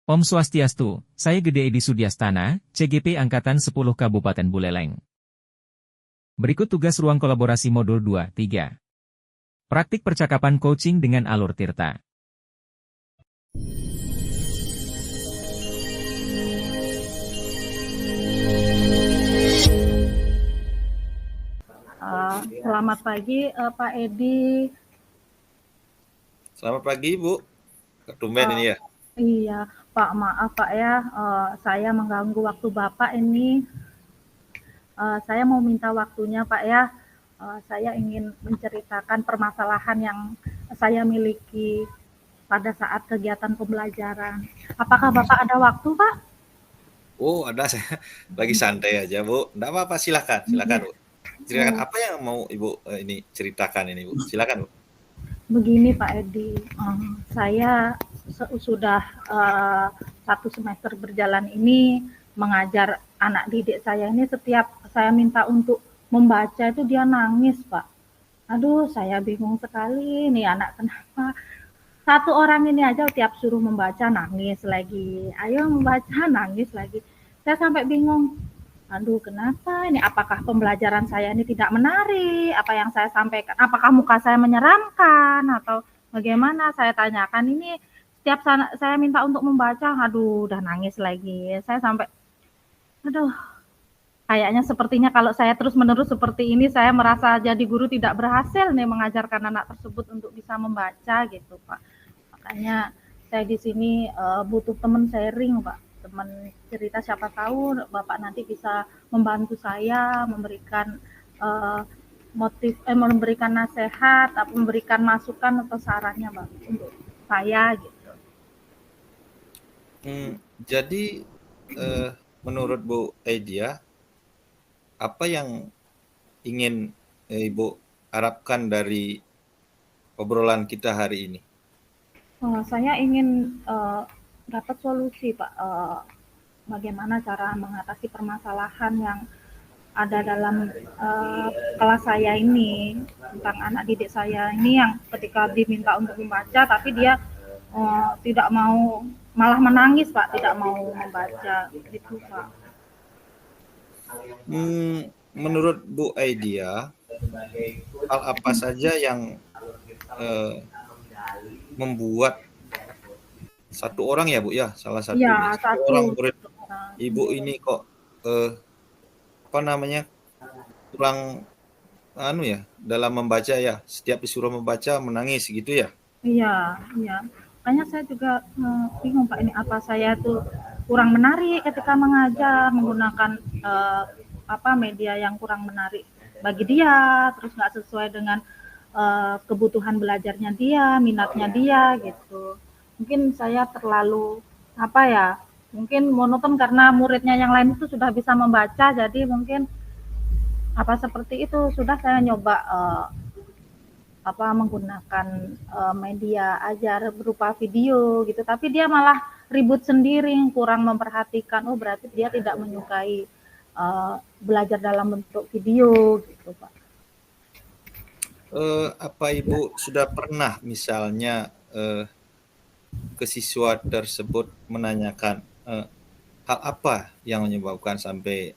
Om Swastiastu, saya Gede Edi Sudiastana, CGP Angkatan 10 Kabupaten Buleleng. Berikut tugas ruang kolaborasi modul 2-3. Praktik percakapan coaching dengan Alur Tirta. Selamat pagi Pak Edi. Selamat pagi Bu. Tumben ini ya. Iya Pak, maaf Pak ya, saya mengganggu waktu Bapak ini. Saya mau minta waktunya Pak ya. Saya ingin menceritakan permasalahan yang saya miliki pada saat kegiatan pembelajaran. Apakah Bapak ada waktu Pak? Oh ada, saya lagi santai aja Bu. Nggak apa-apa, silakan Bu. Ceritakan apa yang mau Ibu ini ceritakan ini Bu. Silakan Bu. Begini Pak Edi, saya sudah 1 semester berjalan ini mengajar anak didik saya ini. Setiap saya minta untuk membaca itu dia nangis Pak. Aduh, saya bingung sekali nih anak, kenapa satu orang ini aja tiap suruh membaca nangis lagi, ayo membaca nangis lagi. Saya sampai bingung, aduh kenapa ini, apakah pembelajaran saya ini tidak menarik, apa yang saya sampaikan, apakah muka saya menyeramkan atau bagaimana. Saya tanyakan ini, setiap saya minta untuk membaca, aduh udah nangis lagi. Saya sampai, aduh kayaknya sepertinya kalau saya terus-menerus seperti ini, saya merasa jadi guru tidak berhasil nih mengajarkan anak tersebut untuk bisa membaca gitu Pak. Makanya saya di sini butuh teman sharing Pak, teman cerita, siapa tahu Bapak nanti bisa membantu saya, memberikan memberikan nasihat, atau memberikan masukan atau sarannya Pak untuk saya gitu. Jadi menurut Bu Aidia, apa yang ingin Ibu harapkan dari obrolan kita hari ini? Saya ingin dapat solusi Pak, bagaimana cara mengatasi permasalahan yang ada dalam kelas saya ini, tentang anak didik saya ini yang ketika diminta untuk membaca tapi dia tidak mau, malah menangis Pak, tidak mau membaca gitu Pak. Menurut Bu Aidia, hal apa saja yang membuat satu orang ya Bu ya, salah satunya, Ya, satu orang murid Ibu ini kok kurang dalam membaca ya, setiap disuruh membaca menangis gitu ya? Iya. Makanya saya juga bingung Pak, ini apa saya tuh kurang menarik ketika mengajar, menggunakan media yang kurang menarik bagi dia, terus nggak sesuai dengan kebutuhan belajarnya dia, minatnya dia gitu. Mungkin saya terlalu mungkin monoton karena muridnya yang lain itu sudah bisa membaca, jadi mungkin seperti itu. Sudah saya nyoba menggunakan media ajar berupa video gitu, tapi dia malah ribut sendiri, kurang memperhatikan. Oh berarti dia tidak menyukai belajar dalam bentuk video gitu Pak. Apa Ibu sudah pernah misalnya ke siswa tersebut menanyakan hal apa yang menyebabkan sampai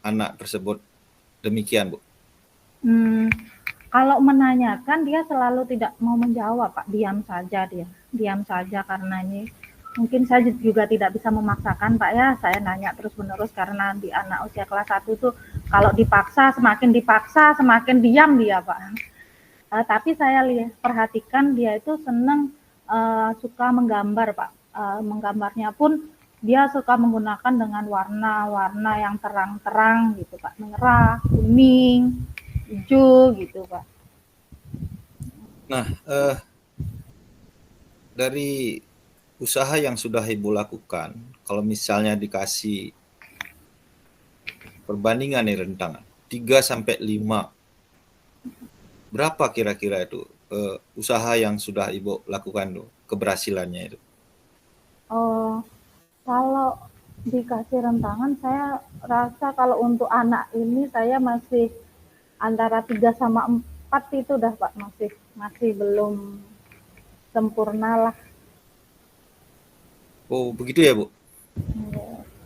anak tersebut demikian Bu? Kalau menanyakan dia selalu tidak mau menjawab Pak, diam saja karena ini mungkin saya juga tidak bisa memaksakan Pak ya, saya nanya terus-menerus karena di anak usia kelas 1 tuh kalau dipaksa semakin diam dia Pak. Tapi saya perhatikan dia itu senang, suka menggambar Pak, menggambarnya pun dia suka menggunakan dengan warna-warna yang terang-terang gitu Pak, merah, kuning, hijau gitu Pak. Nah, dari usaha yang sudah Ibu lakukan, kalau misalnya dikasih perbandingan nih rentangan 3-5, berapa kira-kira itu usaha yang sudah Ibu lakukan tuh, keberhasilannya itu? Kalau dikasih rentangan, saya rasa kalau untuk anak ini saya masih antara 3-4 itu udah Pak, masih belum sempurna lah. Oh, begitu ya, Bu.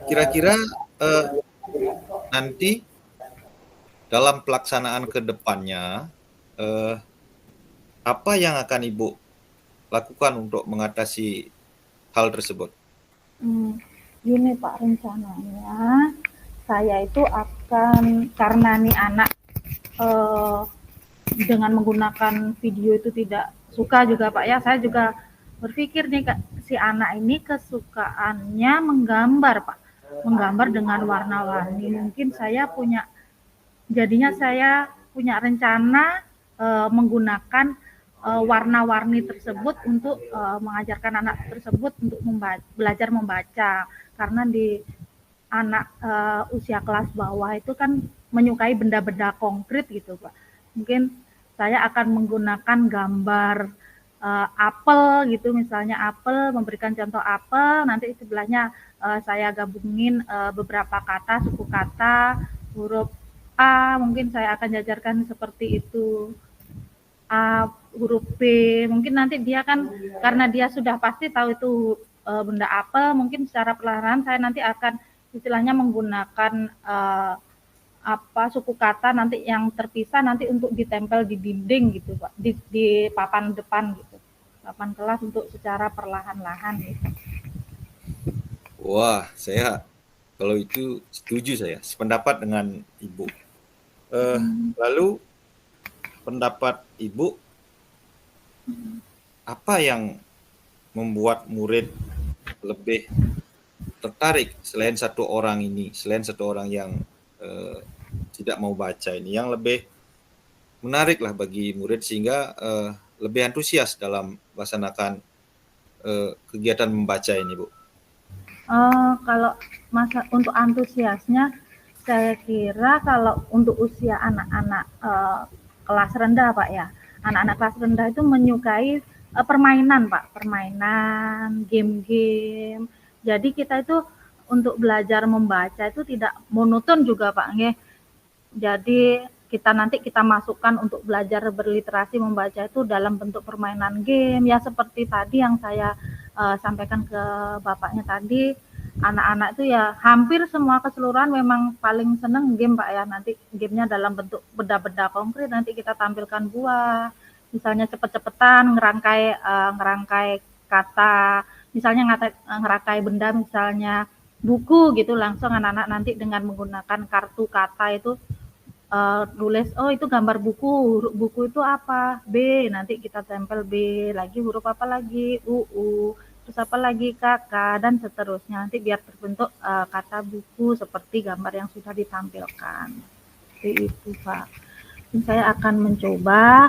Kira-kira nanti dalam pelaksanaan ke depannya, apa yang akan Ibu lakukan untuk mengatasi hal tersebut? Gini Pak, rencananya saya itu akan, karena nih anak dengan menggunakan video itu tidak suka juga Pak ya, saya juga berpikir nih si anak ini kesukaannya menggambar Pak, menggambar dengan warna-warni. Mungkin jadinya saya punya rencana menggunakan warna-warni tersebut untuk mengajarkan anak tersebut untuk belajar membaca, karena di anak usia kelas bawah itu kan menyukai benda-benda konkret gitu Pak. Mungkin saya akan menggunakan gambar apel gitu, misalnya apel, memberikan contoh apel, nanti sebelahnya saya gabungin beberapa kata, suku kata, huruf A, mungkin saya akan jajarkan seperti itu. A, huruf B, mungkin nanti dia kan, karena dia sudah pasti tahu itu benda apel, mungkin secara perlahan saya nanti akan istilahnya menggunakan suku kata nanti yang terpisah nanti untuk ditempel di dinding gitu Pak, di papan depan gitu, papan kelas, untuk secara perlahan-lahan gitu. Wah, saya kalau itu setuju, saya sependapat dengan Ibu. Lalu pendapat Ibu, apa yang membuat murid lebih tertarik selain satu orang yang tidak mau baca ini, yang lebih menarik lah bagi murid sehingga lebih antusias dalam melaksanakan kegiatan membaca ini, Bu? Kalau untuk antusiasnya, saya kira kalau untuk usia anak-anak kelas rendah Pak ya, anak-anak kelas rendah itu menyukai permainan Pak, permainan, game-game. Jadi kita itu untuk belajar membaca itu tidak monoton juga Pak, nggih. Jadi nanti kita masukkan untuk belajar berliterasi membaca itu dalam bentuk permainan game ya, seperti tadi yang saya sampaikan ke bapaknya tadi, anak-anak itu ya hampir semua keseluruhan memang paling seneng game Pak ya. Nanti gamenya dalam bentuk benda-benda konkret, nanti kita tampilkan buah, misalnya cepet-cepetan ngerangkai kata, misalnya ngerangkai benda, misalnya buku gitu, langsung anak-anak nanti dengan menggunakan kartu kata itu nulis, oh itu gambar buku, huruf buku itu apa, B, nanti kita tempel B lagi, huruf apa lagi, terus apa lagi, kakak, dan seterusnya, nanti biar terbentuk kata buku seperti gambar yang sudah ditampilkan. Seperti itu Pak. Dan saya akan mencoba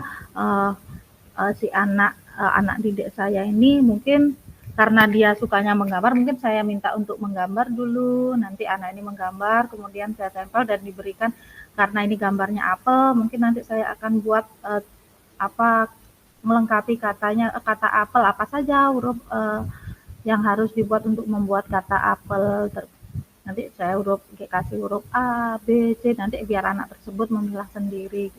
si anak didik saya ini, mungkin karena dia sukanya menggambar, mungkin saya minta untuk menggambar dulu, nanti anak ini menggambar, kemudian saya tempel dan diberikan, karena ini gambarnya apel, mungkin nanti saya akan buat melengkapi katanya, kata apel apa saja, huruf yang harus dibuat untuk membuat kata apel. Nanti saya kasih huruf A, B, C, nanti biar anak tersebut memilah sendiri.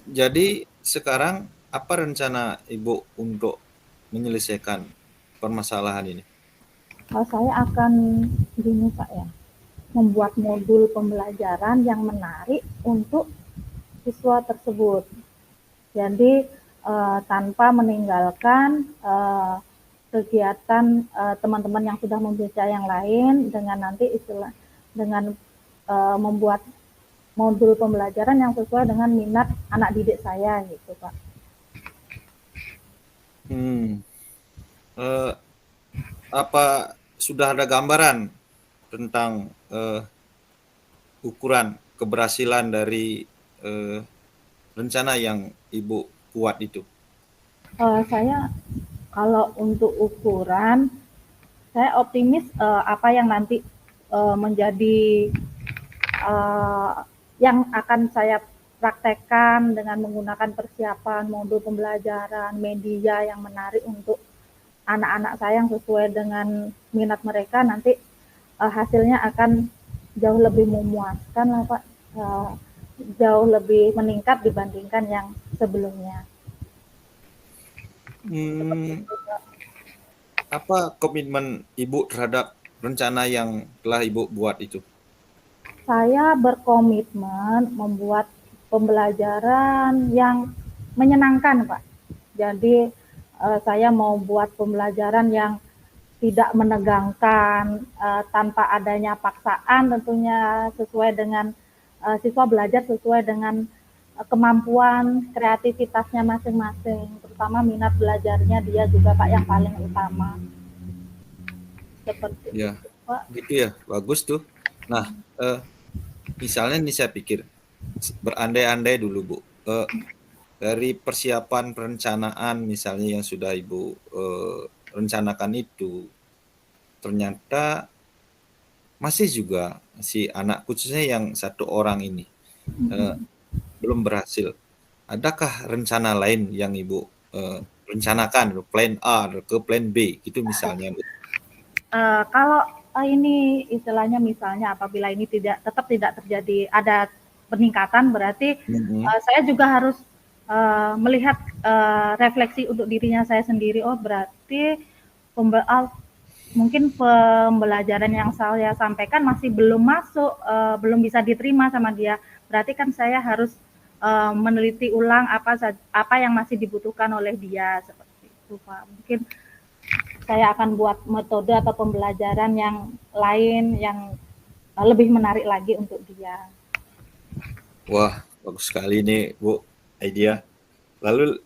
Jadi sekarang apa rencana Ibu untuk menyelesaikan permasalahan ini? Saya akan gini Pak ya, membuat modul pembelajaran yang menarik untuk siswa tersebut. Jadi tanpa meninggalkan kegiatan teman-teman yang sudah membaca yang lain, dengan membuat modul pembelajaran yang sesuai dengan minat anak didik saya gitu Pak. Apa sudah ada gambaran tentang ukuran keberhasilan dari rencana yang Ibu buat itu? Saya kalau untuk ukuran, saya optimis apa yang nanti menjadi yang akan saya praktekkan dengan menggunakan persiapan modul pembelajaran, media yang menarik untuk anak-anak saya yang sesuai dengan minat mereka, nanti hasilnya akan jauh lebih memuaskan lah Pak, jauh lebih meningkat dibandingkan yang sebelumnya. Hmm, apa komitmen Ibu terhadap rencana yang telah Ibu buat itu? Saya berkomitmen membuat pembelajaran yang menyenangkan, Pak. Jadi saya mau buat pembelajaran yang tidak menegangkan, tanpa adanya paksaan tentunya, sesuai dengan siswa belajar sesuai dengan kemampuan kreativitasnya masing-masing, terutama minat belajarnya dia juga Pak yang paling utama. Seperti Ya, itu, Pak. gitu ya, bagus tuh. Nah, misalnya nih saya pikir berandai-andai dulu Bu, dari persiapan perencanaan misalnya yang sudah Ibu rencanakan itu, ternyata masih juga si anak khususnya yang satu orang ini belum berhasil. Adakah rencana lain yang Ibu rencanakan, plan A ke plan B gitu misalnya Bu? Kalau ini istilahnya misalnya apabila ini tetap tidak terjadi ada peningkatan, berarti saya juga harus melihat refleksi untuk dirinya saya sendiri. Oh, berarti mungkin pembelajaran yang saya sampaikan masih belum masuk, belum bisa diterima sama dia. Berarti kan saya harus meneliti ulang apa yang masih dibutuhkan oleh dia, seperti itu, Pak. Mungkin saya akan buat metode atau pembelajaran yang lain yang lebih menarik lagi untuk dia. Wah, bagus sekali nih Bu idea. Lalu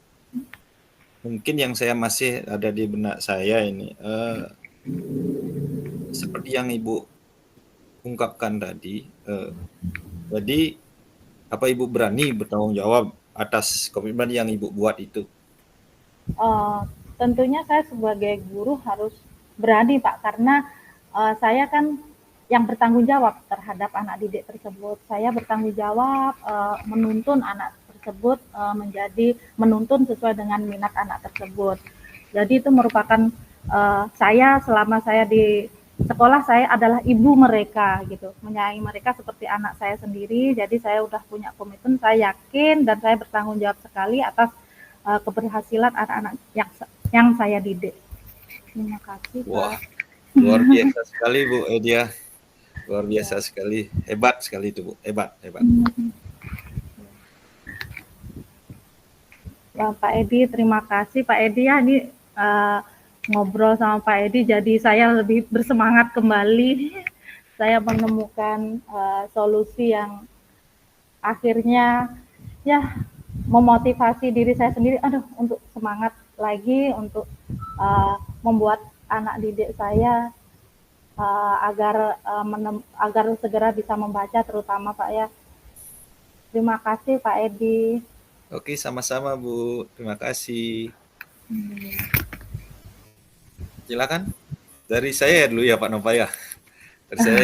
mungkin yang saya masih ada di benak saya ini, seperti yang Ibu ungkapkan tadi, jadi apa Ibu berani bertanggung jawab atas komitmen yang Ibu buat itu? Tentunya saya sebagai guru harus berani Pak, karena saya kan yang bertanggung jawab terhadap anak didik tersebut. Saya bertanggung jawab menuntun anak tersebut menuntun sesuai dengan minat anak tersebut. Jadi itu merupakan saya selama saya di sekolah, saya adalah ibu mereka gitu, menyayangi mereka seperti anak saya sendiri. Jadi saya udah punya komitmen, saya yakin dan saya bertanggung jawab sekali atas keberhasilan anak-anak yang saya didik. Terima kasih, Pak. Wah, luar biasa sekali Bu Edia. Luar biasa sekali. Hebat sekali itu Bu. Hebat. Pak Edi, terima kasih Pak Edi ya, ini ngobrol sama Pak Edi jadi saya lebih bersemangat kembali. Saya menemukan solusi yang akhirnya ya memotivasi diri saya sendiri, untuk semangat lagi untuk membuat anak didik saya agar segera bisa membaca, terutama Pak ya. Terima kasih Pak Edi. Oke, sama-sama Bu. Terima kasih. Silakan. Dari saya dulu ya Pak Nova ya. Dari saya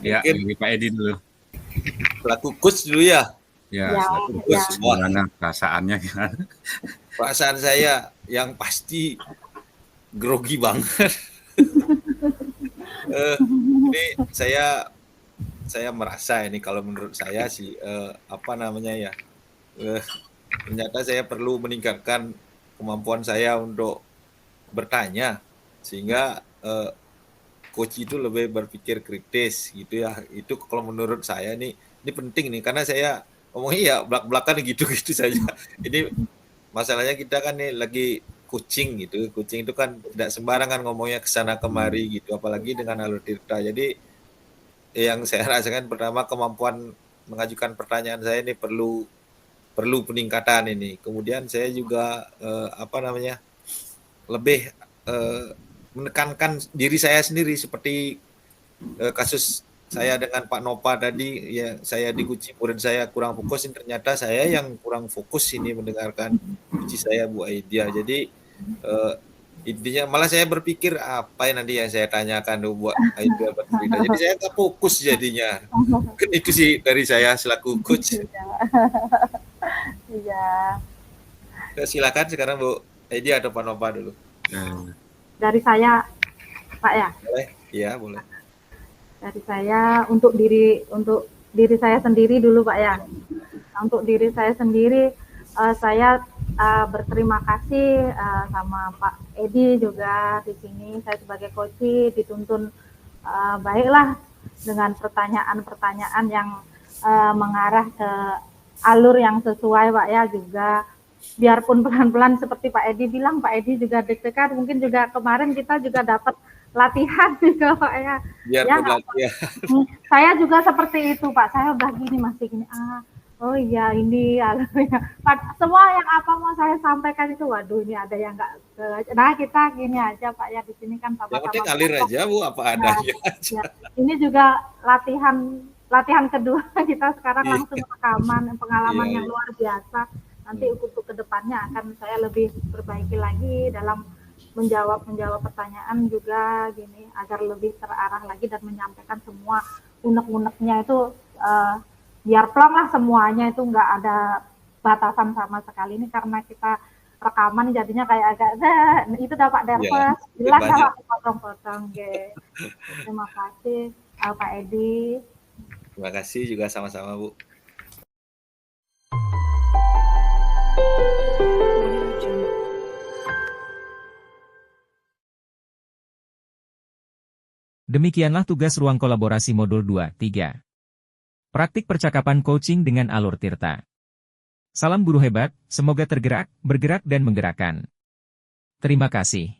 ya. Mungkin Pak Edi dulu. Selaku coach dulu ya. Ya, selaku coach. Gimana perasaannya? Perasaan saya yang pasti grogi banget. Ini saya merasa ini kalau menurut saya sih ternyata saya perlu meningkatkan kemampuan saya untuk bertanya sehingga coach itu lebih berpikir kritis gitu ya. Itu kalau menurut saya ini penting nih, karena saya ngomongnya ya belak-belakan gitu-gitu saja. Ini masalahnya kita kan nih lagi coaching gitu. Coaching itu kan tidak sembarangan ngomongnya kesana kemari gitu, apalagi dengan alur tirta. Jadi yang saya rasakan pertama, kemampuan mengajukan pertanyaan saya ini perlu peningkatan ini. Kemudian saya juga lebih menekankan diri saya sendiri, seperti kasus saya dengan Pak Nova tadi ya, saya diuji murid saya kurang fokus, ternyata saya yang kurang fokus ini mendengarkan uji saya Bu Aidia. Jadi intinya malah saya berpikir apa yang nanti yang saya tanyakan buat Aidia bercerita. Jadi saya nggak fokus jadinya. Mungkin itu sih dari saya selaku coach. Iya. Silakan sekarang Bu Aidia atau Pak Nova dulu. Dari saya Pak ya. Boleh? Iya boleh. Dari saya untuk diri saya sendiri dulu Pak ya. Untuk diri saya sendiri, saya berterima kasih sama Pak Edi juga di sini. Saya sebagai coach dituntun baiklah dengan pertanyaan-pertanyaan yang mengarah ke alur yang sesuai Pak ya, juga biarpun pelan-pelan seperti Pak Edi bilang, Pak Edi juga deg-degan, mungkin juga kemarin kita juga dapat latihan juga Pak ya. Biarpun latihan. Saya juga seperti itu Pak, saya udah gini masih gini, oh iya ini alurnya. Semua yang apa mau saya sampaikan itu, waduh ini ada yang nggak, nah kita gini aja Pak ya, di sini kan sama-sama. Yang penting ngalir aja Bu, apa adanya aja. Ya. Ini juga latihan kedua kita sekarang langsung rekaman, pengalaman yang luar biasa. Nanti untuk kedepannya akan saya lebih perbaiki lagi dalam menjawab pertanyaan juga gini, agar lebih terarah lagi dan menyampaikan semua unek-uneknya itu biar plong lah semuanya, itu nggak ada batasan sama sekali. Ini karena kita rekaman jadinya kayak agak itu dapat nervous, bilang kalau potong-potong. Terima kasih Pak Edi. Terima kasih juga sama-sama Bu. Demikianlah tugas ruang kolaborasi modul 2-3. Praktik percakapan coaching dengan Alur Tirta. Salam guru hebat, semoga tergerak, bergerak dan menggerakkan. Terima kasih.